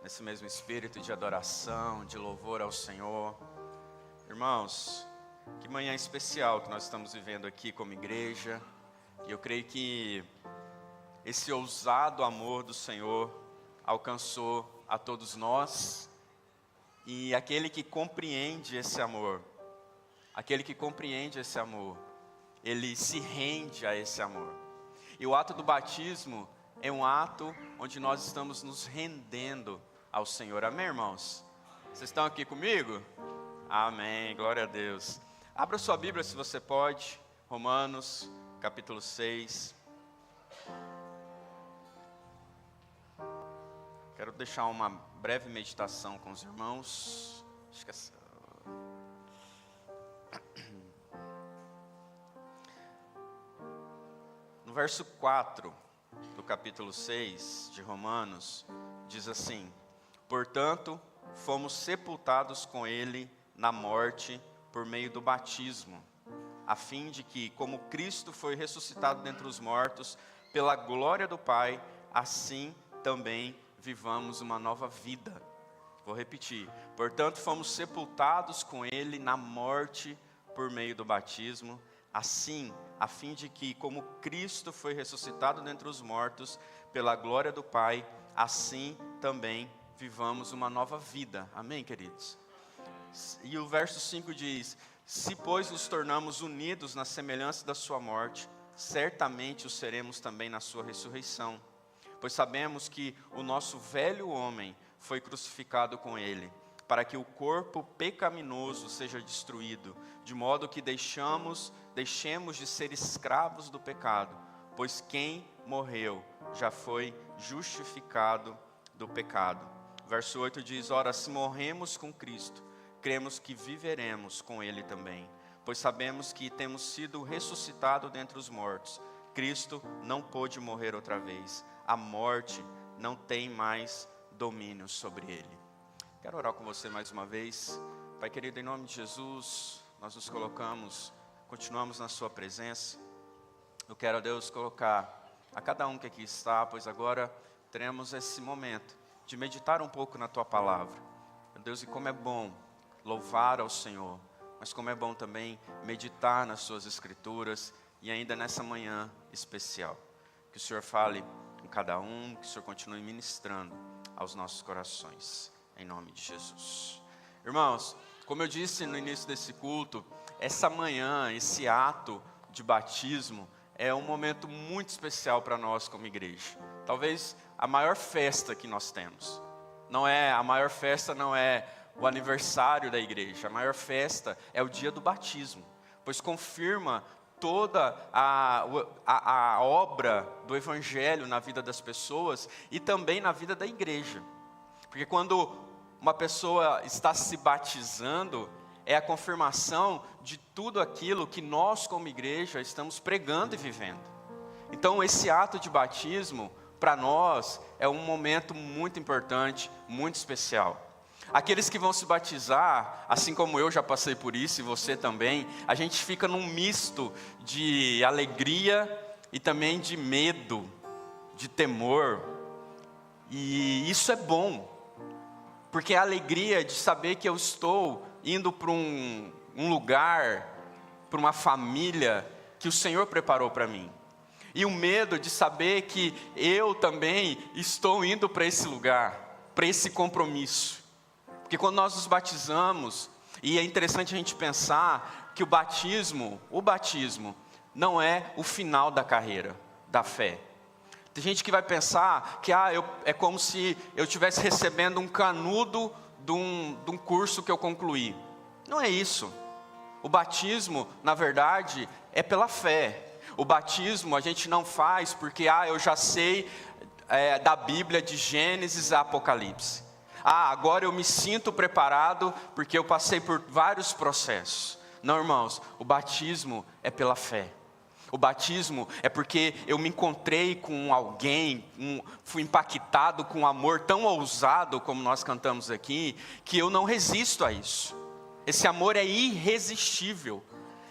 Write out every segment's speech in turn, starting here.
nesse mesmo espírito de adoração, de louvor ao Senhor. Irmãos, que manhã especial que nós estamos vivendo aqui como igreja. E eu creio que esse ousado amor do Senhor alcançou a todos nós. E aquele que compreende esse amor, ele se rende a esse amor. E o ato do batismo é um ato onde nós estamos nos rendendo ao Senhor. Amém, irmãos? Vocês estão aqui comigo? Amém, glória a Deus. Abra sua Bíblia se você pode, Romanos, capítulo 6. Quero deixar uma breve meditação com os irmãos. No verso 4 do capítulo 6 de Romanos, diz assim: portanto, fomos sepultados com ele na morte por meio do batismo, a fim de que, como Cristo foi ressuscitado dentre os mortos, pela glória do Pai, assim também vivamos uma nova vida. Vou repetir. Portanto, fomos sepultados com ele na morte por meio do batismo, assim, a fim de que, como Cristo foi ressuscitado dentre os mortos, pela glória do Pai, assim também vivamos uma nova vida. Amém, queridos? E o verso 5 diz: se, pois, nos tornamos unidos na semelhança da sua morte, certamente o seremos também na sua ressurreição. Pois sabemos que o nosso velho homem foi crucificado com ele, para que o corpo pecaminoso seja destruído, de modo que deixemos de ser escravos do pecado, pois quem morreu já foi justificado do pecado. Verso 8 diz: ora, se morremos com Cristo, cremos que viveremos com ele também, pois sabemos que temos sido ressuscitados dentre os mortos. Cristo não pôde morrer outra vez. A morte não tem mais domínio sobre ele. Quero orar com você mais uma vez. Pai querido, em nome de Jesus, nós nos continuamos na sua presença. Eu quero, Deus, colocar a cada um que aqui está, pois agora teremos esse momento de meditar um pouco na tua palavra. Meu Deus, e como é bom louvar ao Senhor, mas como é bom também meditar nas suas escrituras, e ainda nessa manhã especial. Que o Senhor fale com cada um, que o Senhor continue ministrando aos nossos corações, em nome de Jesus. Irmãos, como eu disse no início desse culto, essa manhã, esse ato de batismo é um momento muito especial para nós como igreja. Talvez a maior festa que nós temos. A maior festa não é o aniversário da igreja, a maior festa é o dia do batismo, pois confirma toda a obra do Evangelho na vida das pessoas e também na vida da igreja. Porque quando uma pessoa está se batizando, é a confirmação de tudo aquilo que nós como igreja estamos pregando e vivendo. Então esse ato de batismo, para nós, é um momento muito importante, muito especial. Aqueles que vão se batizar, assim como eu já passei por isso e você também, a gente fica num misto de alegria e também de medo, de temor. E isso é bom, porque é a alegria de saber que eu estou indo para um lugar, para uma família que o Senhor preparou para mim. E o medo de saber que eu também estou indo para esse lugar, para esse compromisso. Porque quando nós nos batizamos, e é interessante a gente pensar que o batismo não é o final da carreira, da fé. Tem gente que vai pensar que é como se eu estivesse recebendo um canudo de um curso que eu concluí. Não é isso. O batismo, na verdade, é pela fé. O batismo a gente não faz porque eu já sei da Bíblia de Gênesis a Apocalipse. Agora eu me sinto preparado porque eu passei por vários processos. Não, irmãos, o batismo é pela fé. O batismo é porque eu me encontrei com alguém, fui impactado com um amor tão ousado, como nós cantamos aqui, que eu não resisto a isso. Esse amor é irresistível.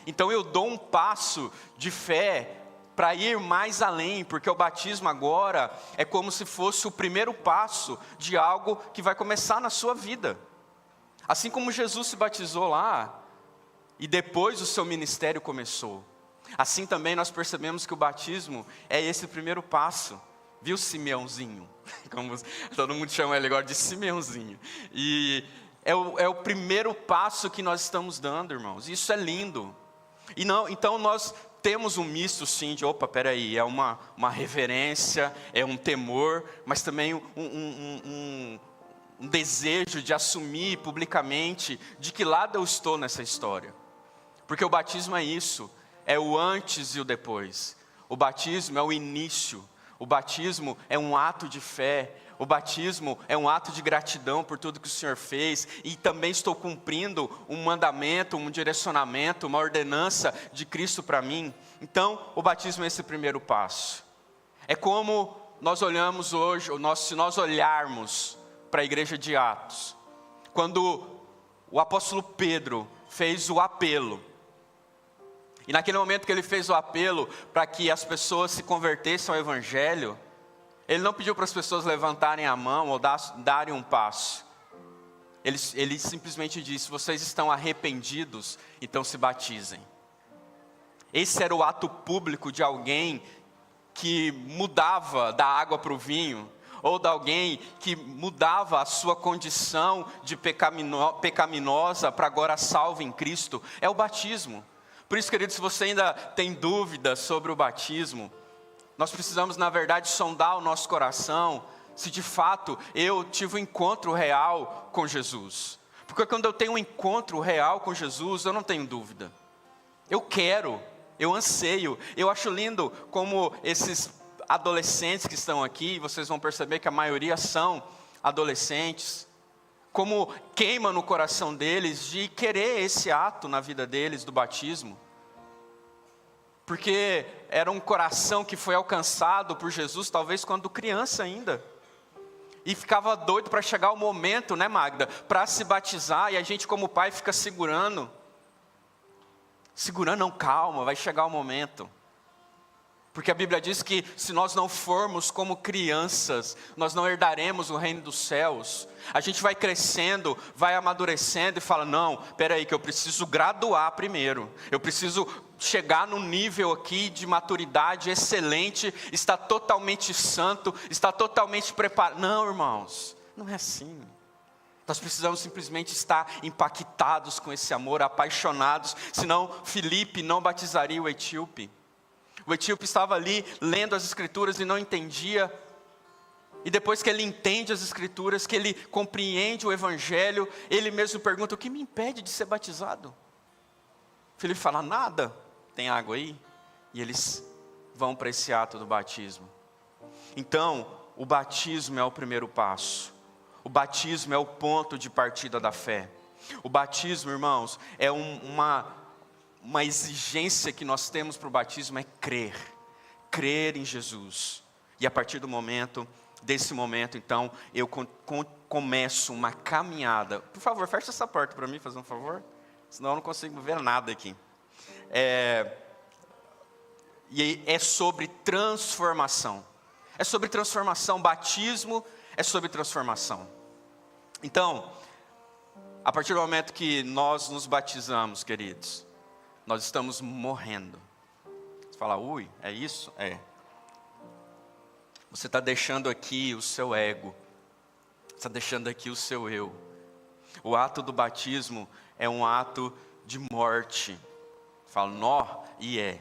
Então eu dou um passo de fé para ir mais além, porque o batismo agora é como se fosse o primeiro passo de algo que vai começar na sua vida. Assim como Jesus se batizou lá, e depois o seu ministério começou, assim também nós percebemos que o batismo é esse primeiro passo. Viu, Simeãozinho? Como todo mundo chama ele agora de Simeãozinho. E é o primeiro passo que nós estamos dando, irmãos. Isso é lindo. Então nós temos um misto sim de, peraí, é uma reverência, é um temor, mas também um desejo de assumir publicamente de que lado eu estou nessa história. Porque o batismo é isso, é o antes e o depois. O batismo é o início, o batismo é um ato de fé, o batismo é um ato de gratidão por tudo que o Senhor fez, e também estou cumprindo um mandamento, um direcionamento, uma ordenança de Cristo para mim. Então, o batismo é esse primeiro passo. É como nós olhamos hoje, se nós olharmos para a igreja de Atos, quando o apóstolo Pedro fez o apelo, e naquele momento que ele fez o apelo para que as pessoas se convertessem ao Evangelho, ele não pediu para as pessoas levantarem a mão ou darem um passo. Ele simplesmente disse: vocês estão arrependidos, então se batizem. Esse era o ato público de alguém que mudava da água para o vinho, ou de alguém que mudava a sua condição de pecaminosa para agora salvo em Cristo. É o batismo. Por isso, querido, se você ainda tem dúvidas sobre o batismo, nós precisamos, na verdade, sondar o nosso coração, se de fato eu tive um encontro real com Jesus. Porque quando eu tenho um encontro real com Jesus, eu não tenho dúvida. Eu quero, eu anseio, eu acho lindo como esses adolescentes que estão aqui, vocês vão perceber que a maioria são adolescentes, como queima no coração deles de querer esse ato na vida deles do batismo. Porque era um coração que foi alcançado por Jesus, talvez quando criança ainda. E ficava doido para chegar o momento, né, Magda? Para se batizar, e a gente como pai fica segurando. Não, calma, vai chegar o momento. Porque a Bíblia diz que se nós não formos como crianças, nós não herdaremos o reino dos céus. A gente vai crescendo, vai amadurecendo e fala: não, peraí, que eu preciso graduar primeiro. Eu preciso chegar num nível aqui de maturidade excelente, está totalmente santo, está totalmente preparado. Não, irmãos, não é assim. Nós precisamos simplesmente estar impactados com esse amor, apaixonados. Senão Filipe não batizaria o etíope. O etíope estava ali lendo as escrituras e não entendia. E depois que ele entende as escrituras, que ele compreende o evangelho, ele mesmo pergunta: o que me impede de ser batizado? Filipe fala: nada, tem água aí? E eles vão para esse ato do batismo. Então, o batismo é o primeiro passo. O batismo é o ponto de partida da fé. O batismo, irmãos, é uma exigência que nós temos para o batismo, é crer em Jesus. E a partir desse momento, então, eu começo uma caminhada. Por favor, fecha essa porta para mim, fazer um favor, senão eu não consigo ver nada aqui. E é sobre transformação. É sobre transformação, batismo é sobre transformação. Então, a partir do momento que nós nos batizamos, queridos, nós estamos morrendo. Você fala: ui, é isso? É. Você está deixando aqui o seu ego. Você está deixando aqui o seu eu. O ato do batismo é um ato de morte. Fala: nó, e é.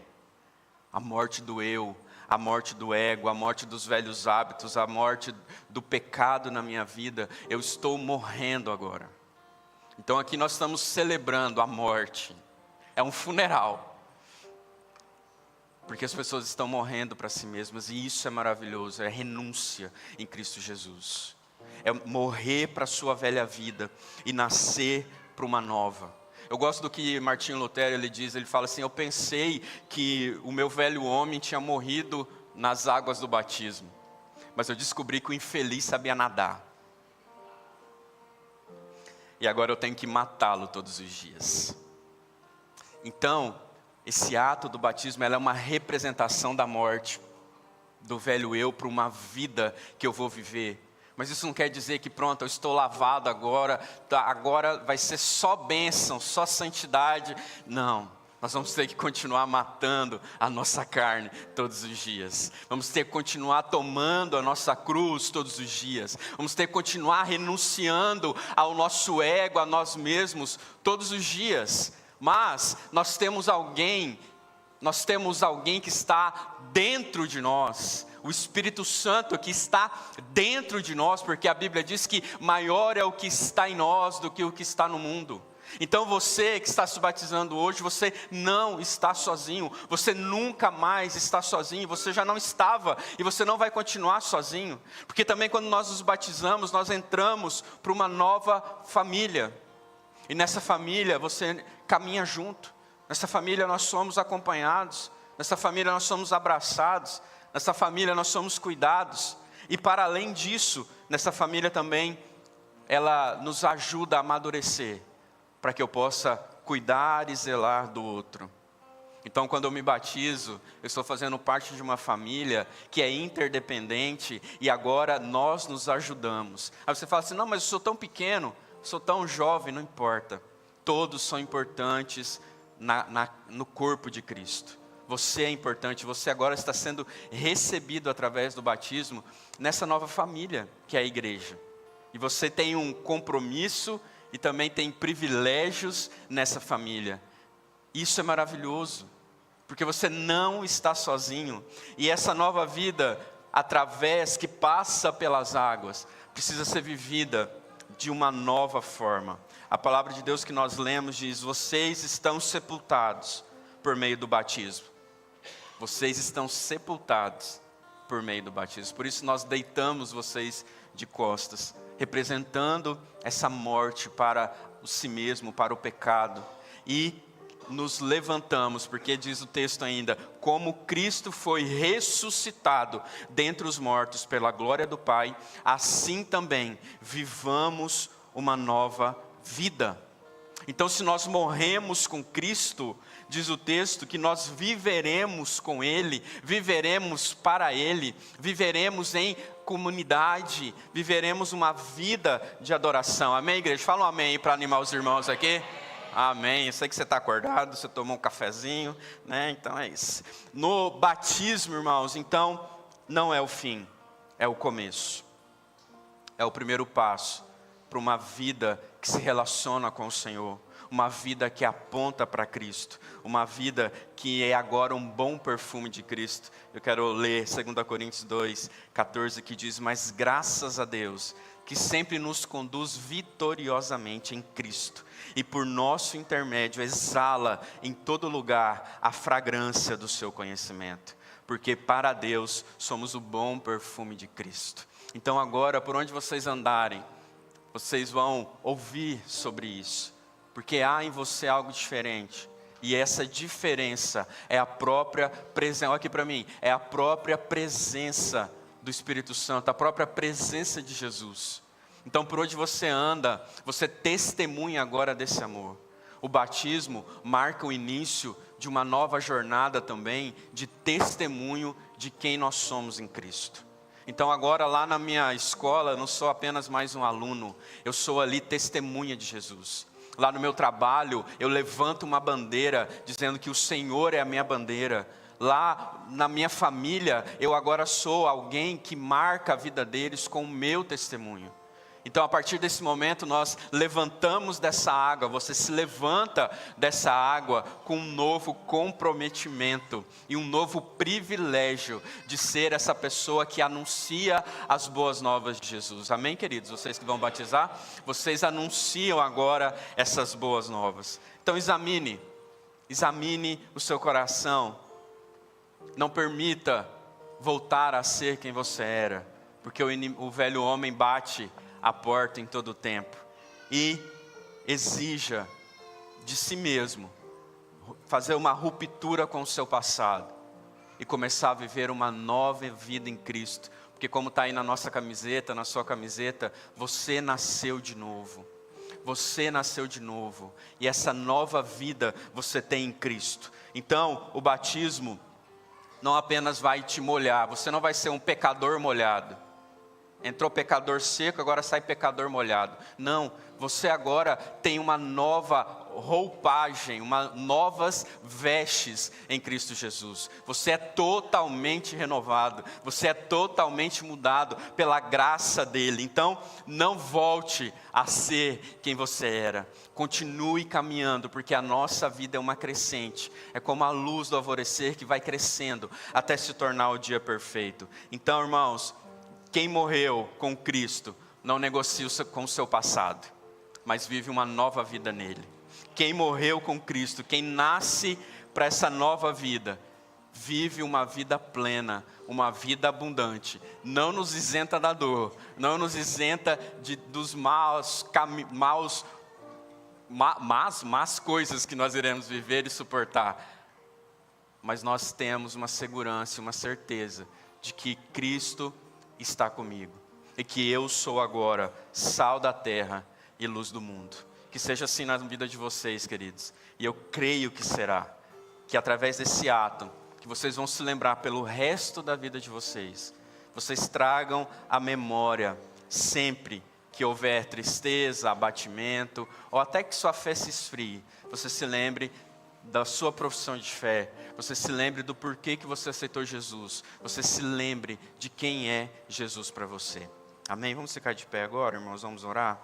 A morte do eu, a morte do ego, a morte dos velhos hábitos, a morte do pecado na minha vida. Eu estou morrendo agora. Então aqui nós estamos celebrando a morte. É um funeral. Porque as pessoas estão morrendo para si mesmas, e isso é maravilhoso, é renúncia em Cristo Jesus. É morrer para a sua velha vida e nascer para uma nova. Eu gosto do que Martinho Lutero ele diz, ele fala assim: eu pensei que o meu velho homem tinha morrido nas águas do batismo, mas eu descobri que o infeliz sabia nadar. E agora eu tenho que matá-lo todos os dias. Então, Esse ato do batismo, ela é uma representação da morte do velho eu para uma vida que eu vou viver. Mas isso não quer dizer que pronto, eu estou lavado agora, agora vai ser só bênção, só santidade. Não, nós vamos ter que continuar matando a nossa carne todos os dias. Vamos ter que continuar tomando a nossa cruz todos os dias. Vamos ter que continuar renunciando ao nosso ego, a nós mesmos todos os dias. Mas nós temos alguém que está dentro de nós, o Espírito Santo que está dentro de nós, porque a Bíblia diz que maior é o que está em nós do que o que está no mundo. Então você que está se batizando hoje, você não está sozinho, você nunca mais está sozinho, você já não estava e você não vai continuar sozinho, porque também quando nós nos batizamos, nós entramos para uma nova família, e nessa família você caminha junto, nessa família nós somos acompanhados, nessa família nós somos abraçados, nessa família nós somos cuidados, e para além disso, nessa família também, ela nos ajuda a amadurecer, para que eu possa cuidar e zelar do outro. Então quando eu me batizo, eu estou fazendo parte de uma família que é interdependente, e agora nós nos ajudamos. Aí você fala assim, não, mas eu sou tão pequeno, sou tão jovem, não importa, todos são importantes no corpo de Cristo. Você é importante, você agora está sendo recebido através do batismo nessa nova família que é a igreja. E você tem um compromisso e também tem privilégios nessa família. Isso é maravilhoso, porque você não está sozinho. E essa nova vida, que passa pelas águas, precisa ser vivida de uma nova forma. A palavra de Deus que nós lemos diz, vocês estão sepultados por meio do batismo. Vocês estão sepultados por meio do batismo. Por isso nós deitamos vocês de costas, representando essa morte para o si mesmo, para o pecado. E nos levantamos, porque diz o texto ainda, como Cristo foi ressuscitado dentre os mortos pela glória do Pai, assim também vivamos uma nova vida. Então se nós morremos com Cristo, diz o texto que nós viveremos com Ele, viveremos para Ele, viveremos em comunidade, viveremos uma vida de adoração. Amém, igreja? Fala um amém para animar os irmãos aqui. Amém. Eu sei que você está acordado, você tomou um cafezinho, né? Então é isso. No batismo, irmãos, então, não é o fim, é o começo. É o primeiro passo para uma vida que se relaciona com o Senhor. Uma vida que aponta para Cristo. Uma vida que é agora um bom perfume de Cristo. Eu quero ler 2 Coríntios 2, 14, que diz, mas graças a Deus, que sempre nos conduz vitoriosamente em Cristo, e por nosso intermédio exala em todo lugar a fragrância do seu conhecimento, porque para Deus somos o bom perfume de Cristo. Então agora, por onde vocês andarem, vocês vão ouvir sobre isso, porque há em você algo diferente, e essa diferença é a própria presença, olha aqui para mim, é a própria presença do Espírito Santo, a própria presença de Jesus. Então por onde você anda, você testemunha agora desse amor. O batismo marca o início de uma nova jornada também, de testemunho de quem nós somos em Cristo. Então agora lá na minha escola, eu não sou apenas mais um aluno, eu sou ali testemunha de Jesus. Lá no meu trabalho, eu levanto uma bandeira, dizendo que o Senhor é a minha bandeira. Lá na minha família, eu agora sou alguém que marca a vida deles com o meu testemunho. Então a partir desse momento nós levantamos dessa água, você se levanta dessa água com um novo comprometimento e um novo privilégio de ser essa pessoa que anuncia as boas novas de Jesus. Amém, queridos? Vocês que vão batizar, vocês anunciam agora essas boas novas. Então examine o seu coração, não permita voltar a ser quem você era, porque o velho homem bate a porta em todo o tempo, e exija de si mesmo fazer uma ruptura com o seu passado e começar a viver uma nova vida em Cristo, porque como está aí na nossa camiseta, na sua camiseta, você nasceu de novo. você nasceu de novo. E essa nova vida você tem em Cristo. Então, o batismo não apenas vai te molhar. Você não vai ser um pecador molhado. Entrou pecador seco, agora sai pecador molhado. Não, você agora tem uma nova roupagem, novas vestes em Cristo Jesus. Você é totalmente renovado, você é totalmente mudado pela graça dele. Então, não volte a ser quem você era. Continue caminhando, porque a nossa vida é uma crescente. É como a luz do alvorecer que vai crescendo até se tornar o dia perfeito. Então, irmãos, quem morreu com Cristo não negocia com o seu passado, mas vive uma nova vida nele. Quem morreu com Cristo, quem nasce para essa nova vida, vive uma vida plena, uma vida abundante. Não nos isenta da dor, não nos isenta dos más coisas que nós iremos viver e suportar. Mas nós temos uma segurança, uma certeza de que Cristo está comigo, e que eu sou agora sal da terra e luz do mundo. Que seja assim na vida de vocês, queridos, e eu creio que será, que através desse ato, que vocês vão se lembrar pelo resto da vida de vocês, vocês tragam a memória, sempre que houver tristeza, abatimento, ou até que sua fé se esfrie, você se lembre da sua profissão de fé, você se lembre do porquê que você aceitou Jesus, você se lembre de quem é Jesus para você. Amém? Vamos ficar de pé agora, irmãos, vamos orar?